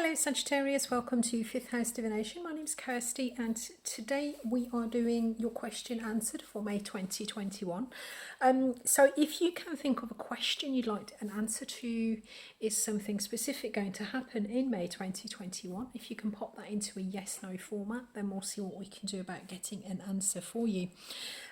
Hello Sagittarius, welcome to Fifth House Divination. My name is Kirsty and today we are doing your question answered for May 2021. So if you can think of a question you'd like an answer to, is something specific going to happen in May 2021? If you can pop that into a yes/no format, then we'll see what we can do about getting an answer for you.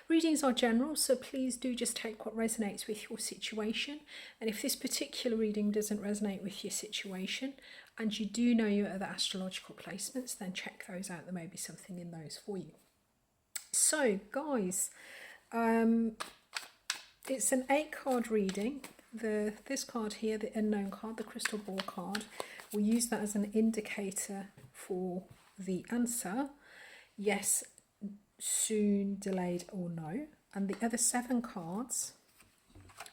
Readings are general, so please do just take what resonates with your situation. And if this particular reading doesn't resonate with your situation, and you do know your other astrological placements, then check those out. There may be something in those for you. So, guys, it's an 8-card reading. This card here, the unknown card, the crystal ball card, we'll use that as an indicator for the answer. Yes, soon, delayed, or no. And the other 7 cards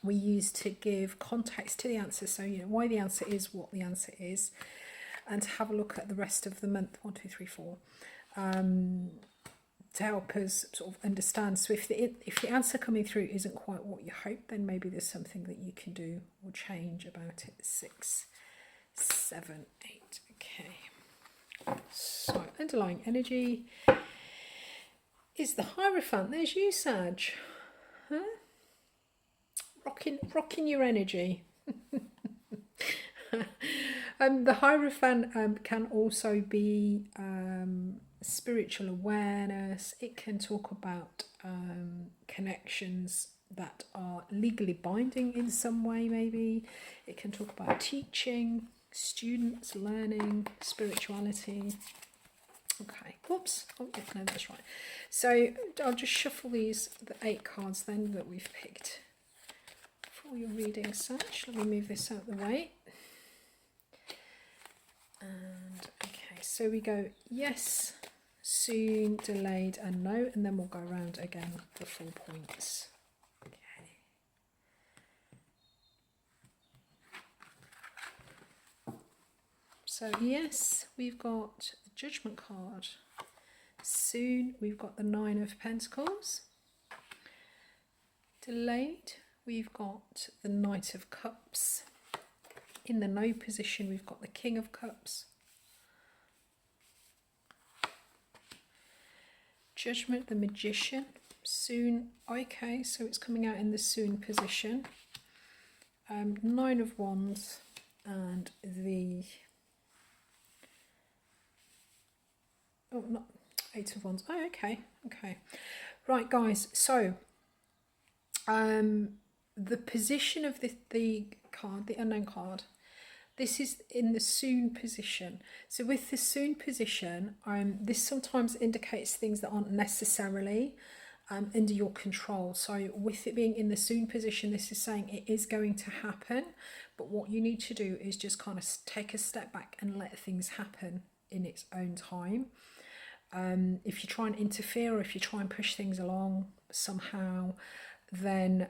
we use to give context to the answer, so you know why the answer is what the answer is, and to have a look at the rest of the month, 1, 2, 3, 4, to help us sort of understand. So if the answer coming through isn't quite what you hope, then maybe there's something that you can do or change about it. 6, 7, 8. Okay, so underlying energy is the Hierophant. There's you, Sag. Huh? Rocking your energy. The Hierophant can also be spiritual awareness. It can talk about connections that are legally binding in some way, maybe. It can talk about teaching, students, learning, spirituality. Okay, whoops, oh yeah, no, that's right. So I'll just shuffle the 8 cards then that we've picked for your reading, Sag. Let me move this out of the way. And okay, so we go yes, soon, delayed, and no, and then we'll go around again the 4 points. Okay. So yes, we've got the Judgment card. Soon, we've got the 9 of Pentacles. Delayed, we've got the Knight of Cups. In the no position, we've got the King of Cups. Judgment, the Magician. Soon, okay, so it's coming out in the soon position. 9 of Wands and the... oh, not 8 of Wands. Oh, okay, okay. Right, guys, so the position of the card, the unknown card, this is in the soon position. So with the soon position, this sometimes indicates things that aren't necessarily under your control. So with it being in the soon position, this is saying it is going to happen, but what you need to do is just kind of take a step back and let things happen in its own time. If you try and interfere, or if you try and push things along somehow, then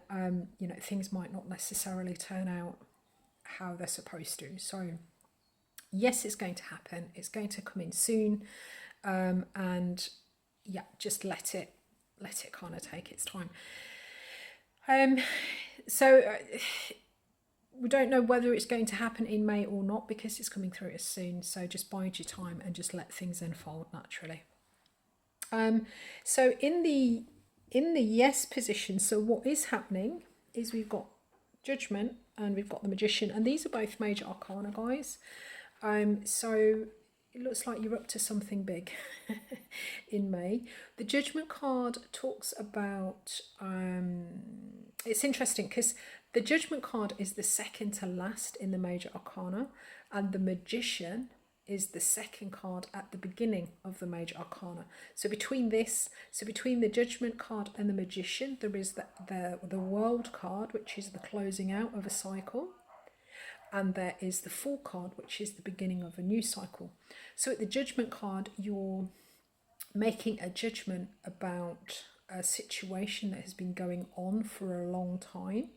you know, things might not necessarily turn out how they're supposed to. So yes, it's going to happen, it's going to come in soon, and yeah, just let it kind of take its time. We don't know whether it's going to happen in May or not, because it's coming through as soon, so just bide your time and just let things unfold naturally. So in the yes position, so what is happening is we've got Judgment and we've got the Magician, and these are both major arcana, guys. So it looks like you're up to something big in May. The Judgment card talks about, it's interesting because the Judgment card is the second to last in the major arcana, and the Magician is the second card at the beginning of the major arcana. So between the Judgment card and the Magician, there is the World card, which is the closing out of a cycle, and there is the Fool card, which is the beginning of a new cycle. So at the Judgment card, you're making a judgment about a situation that has been going on for a long time,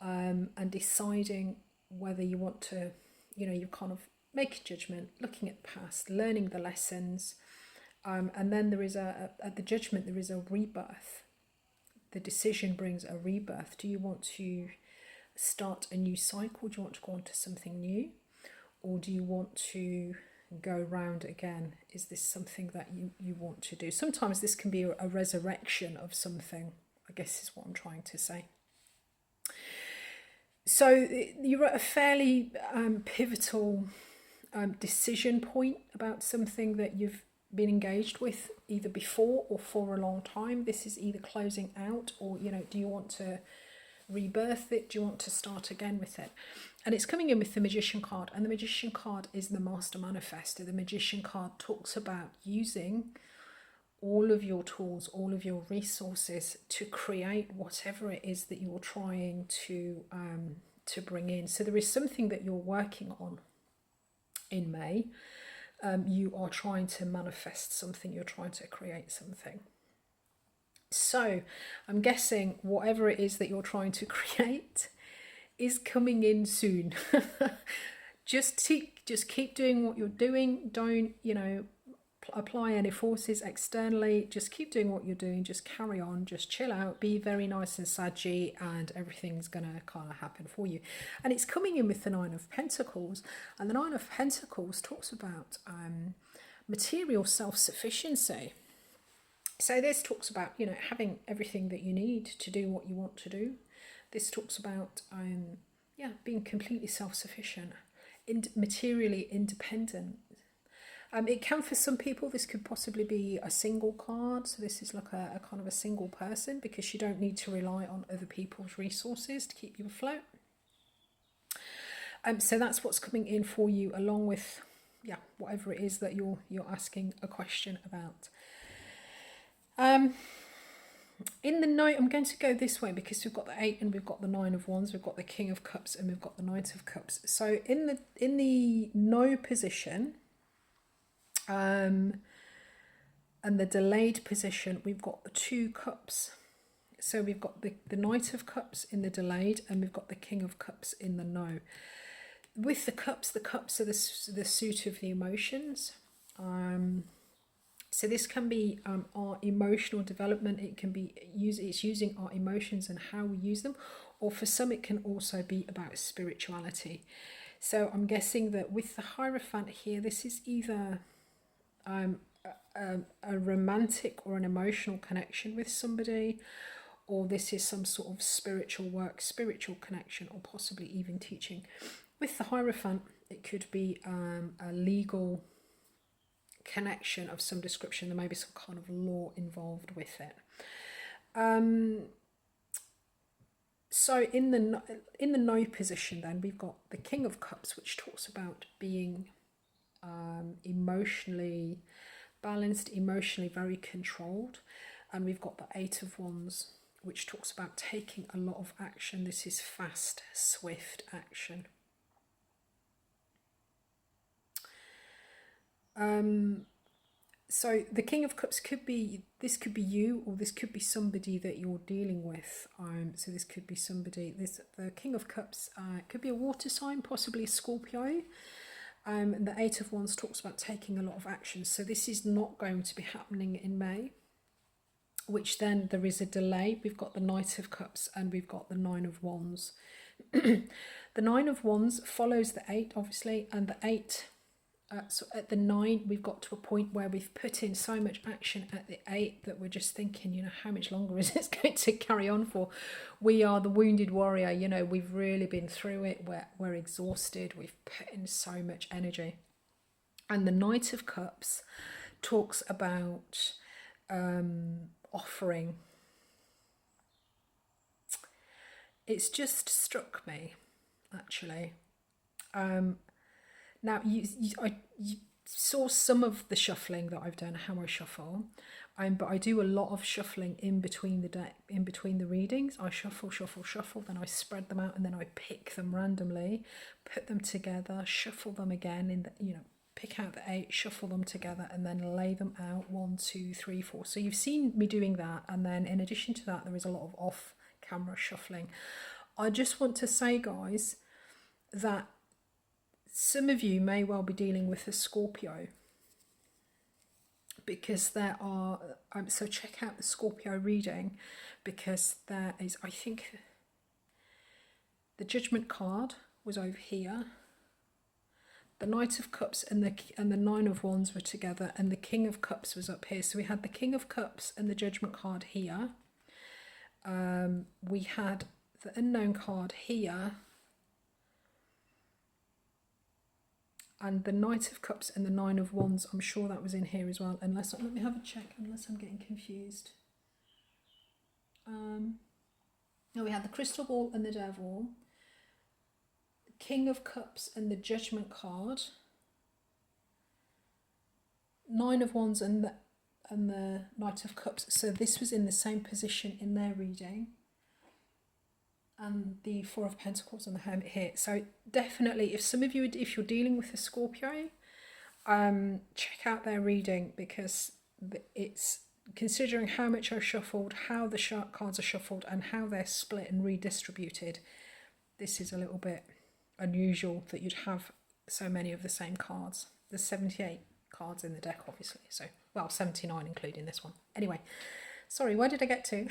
and deciding whether you want to, you know, you kind of make a judgment, looking at the past, learning the lessons, and then there is at the Judgment there is a rebirth. The decision brings a rebirth. Do you want to start a new cycle? Do you want to go on to something new? or do you want to go round again? Is this something that you want to do? Sometimes this can be a resurrection of something, I guess is what I'm trying to say. So you're at a fairly pivotal decision point about something that you've been engaged with either before or for a long time. This is either closing out, or, you know, do you want to rebirth it? Do you want to start again with it? And it's coming in with the Magician card, and the Magician card is the Master Manifestor. The Magician card talks about using all of your tools, all of your resources to create whatever it is that you're trying to bring in. So there is something that you're working on in May. You are trying to manifest something, you're trying to create something. So I'm guessing whatever it is that you're trying to create is coming in soon. just keep doing what you're doing. Don't, you know, apply any forces externally. Just keep doing what you're doing. Just carry on. Just chill out. Be very nice and saggy, and everything's gonna kind of happen for you. And it's coming in with the Nine of Pentacles, and the Nine of Pentacles talks about material self-sufficiency. So this talks about, you know, having everything that you need to do what you want to do. This talks about being completely self-sufficient, materially independent. It can, for some people, this could possibly be a single card. So this is like a kind of a single person, because you don't need to rely on other people's resources to keep you afloat. So that's what's coming in for you, along with, yeah, whatever it is that you're asking a question about. In the night, I'm going to go this way because we've got the 8 and we've got the 9 of Wands, we've got the King of Cups, and we've got the Knight of Cups. So in the no position, and the delayed position, we've got the 2 cups. So we've got the Knight of Cups in the delayed, and we've got the King of Cups in the no. With the cups are the suit of the emotions. So this can be our emotional development. It can be it's using our emotions and how we use them, or for some it can also be about spirituality. So I'm guessing that with the Hierophant here, this is either a romantic or an emotional connection with somebody, or this is some sort of spiritual work, spiritual connection, or possibly even teaching. With the Hierophant, it could be a legal connection of some description. There may be some kind of law involved with it. So in the no position, then we've got the King of Cups, which talks about being emotionally balanced, emotionally very controlled, and we've got the 8 of Wands, which talks about taking a lot of action. This is fast, swift action. So the King of Cups could be you, or this could be somebody that you're dealing with. So this could be somebody. The King of Cups could be a water sign, possibly a Scorpio. And the 8 of Wands talks about taking a lot of action. So this is not going to be happening in May, which then there is a delay. We've got the Knight of Cups and we've got the 9 of Wands. The 9 of Wands follows the 8, obviously, and the 8. So at the 9, we've got to a point where we've put in so much action at the 8 that we're just thinking, you know, how much longer is this going to carry on for? We are the wounded warrior, you know, we've really been through it, we're exhausted, we've put in so much energy. And the Knight of Cups talks about offering. It's just struck me, actually. Now, you saw some of the shuffling that I've done, how I shuffle, but I do a lot of shuffling in between the readings. I shuffle, then I spread them out, and then I pick them randomly, put them together, shuffle them again, pick out the 8, shuffle them together, and then lay them out 1, 2, 3, 4. So you've seen me doing that, and then in addition to that, there is a lot of off-camera shuffling. I just want to say, guys, that some of you may well be dealing with a Scorpio, because there are, so check out the Scorpio reading, because there is, I think, the Judgment card was over here, the Knight of Cups and the Nine of Wands were together, and the King of Cups was up here. So we had the King of Cups and the Judgment card here. We had the Unknown card here, and the Knight of Cups and the Nine of Wands. I'm sure that was in here as well. Let me have a check, unless I'm getting confused. No, we had the Crystal Ball and the Devil, the King of Cups and the Judgment card, Nine of Wands and the Knight of Cups. So this was in the same position in their reading, and the Four of Pentacles and the Hermit here. So definitely, if some of you, if you're dealing with a Scorpio, check out their reading, because it's, considering how much I've shuffled, how the cards are shuffled, and how they're split and redistributed, this is a little bit unusual that you'd have so many of the same cards. There's 78 cards in the deck, obviously. So, well, 79 including this one. Anyway, sorry, where did I get to?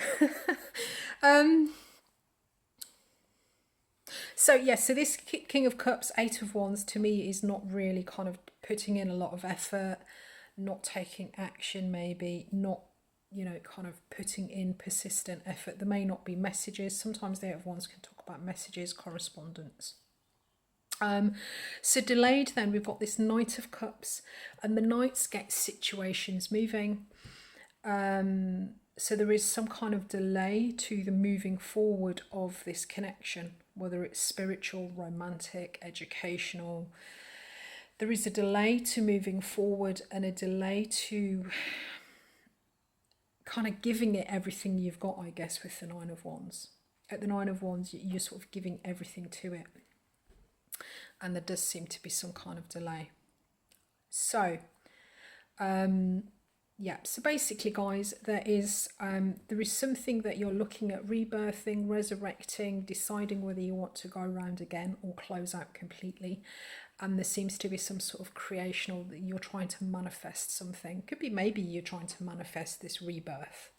So, yes, so this King of Cups, Eight of Wands, to me is not really kind of putting in a lot of effort, not taking action, maybe not, you know, kind of putting in persistent effort. There may not be messages. Sometimes the Eight of Wands can talk about messages, correspondence. So delayed, then we've got this Knight of Cups, and the Knights get situations moving. So there is some kind of delay to the moving forward of this connection, whether it's spiritual, romantic, educational. There is a delay to moving forward, and a delay to kind of giving it everything you've got, I guess, with the Nine of Wands. At the Nine of Wands, you're sort of giving everything to it. And there does seem to be some kind of delay. So, yeah, so basically, guys, there is something that you're looking at rebirthing, resurrecting, deciding whether you want to go around again or close out completely. And there seems to be some sort of creational, that you're trying to manifest something. Could be maybe you're trying to manifest this rebirth,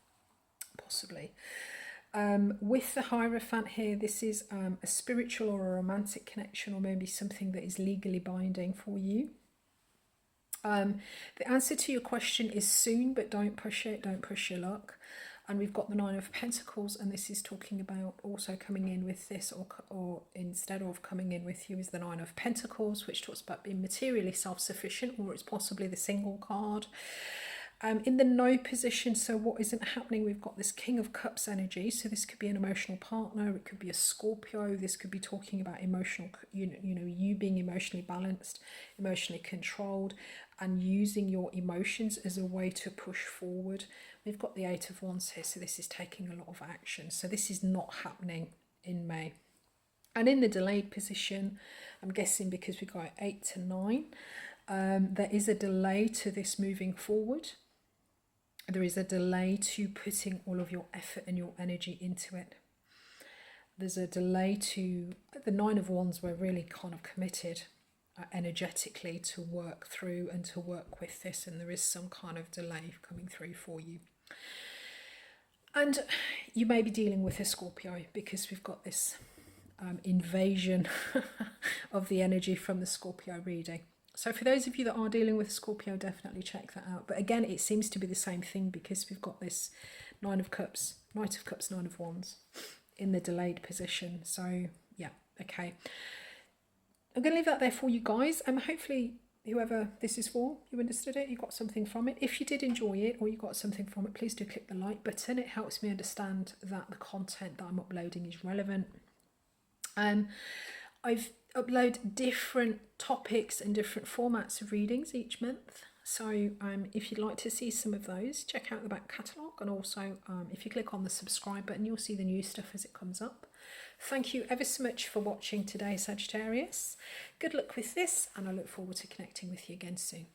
possibly. With the Hierophant here, this is a spiritual or a romantic connection, or maybe something that is legally binding for you. The answer to your question is soon, but don't push it, don't push your luck. And we've got the Nine of Pentacles, and this is talking about also coming in with this, or instead of coming in with you, is the Nine of Pentacles, which talks about being materially self-sufficient, or it's possibly the single card. In the no position, so what isn't happening, we've got this King of Cups energy. So this could be an emotional partner, it could be a Scorpio, this could be talking about emotional, you being emotionally balanced, emotionally controlled, and using your emotions as a way to push forward. We've got the Eight of Wands here, so this is taking a lot of action. So this is not happening in May. And in the delayed position, I'm guessing because we got 8 to 9, there is a delay to this moving forward. There is a delay to putting all of your effort and your energy into it. There's a delay to the Nine of Wands. We're really kind of committed energetically to work through and to work with this, and there is some kind of delay coming through for you. And you may be dealing with a Scorpio, because we've got this invasion of the energy from the Scorpio reading. So for those of you that are dealing with Scorpio, definitely check that out. But again, it seems to be the same thing, because we've got this Nine of Cups, Knight of Cups, Nine of Wands in the delayed position. So yeah, okay. I'm going to leave that there for you guys. Hopefully whoever this is for, you understood it, you got something from it. If you did enjoy it, or you got something from it, please do click the like button. It helps me understand that the content that I'm uploading is relevant. I've uploaded different topics and different formats of readings each month. So if you'd like to see some of those, check out the back catalogue. And also if you click on the subscribe button, you'll see the new stuff as it comes up. Thank you ever so much for watching today, Sagittarius. Good luck with this, and I look forward to connecting with you again soon.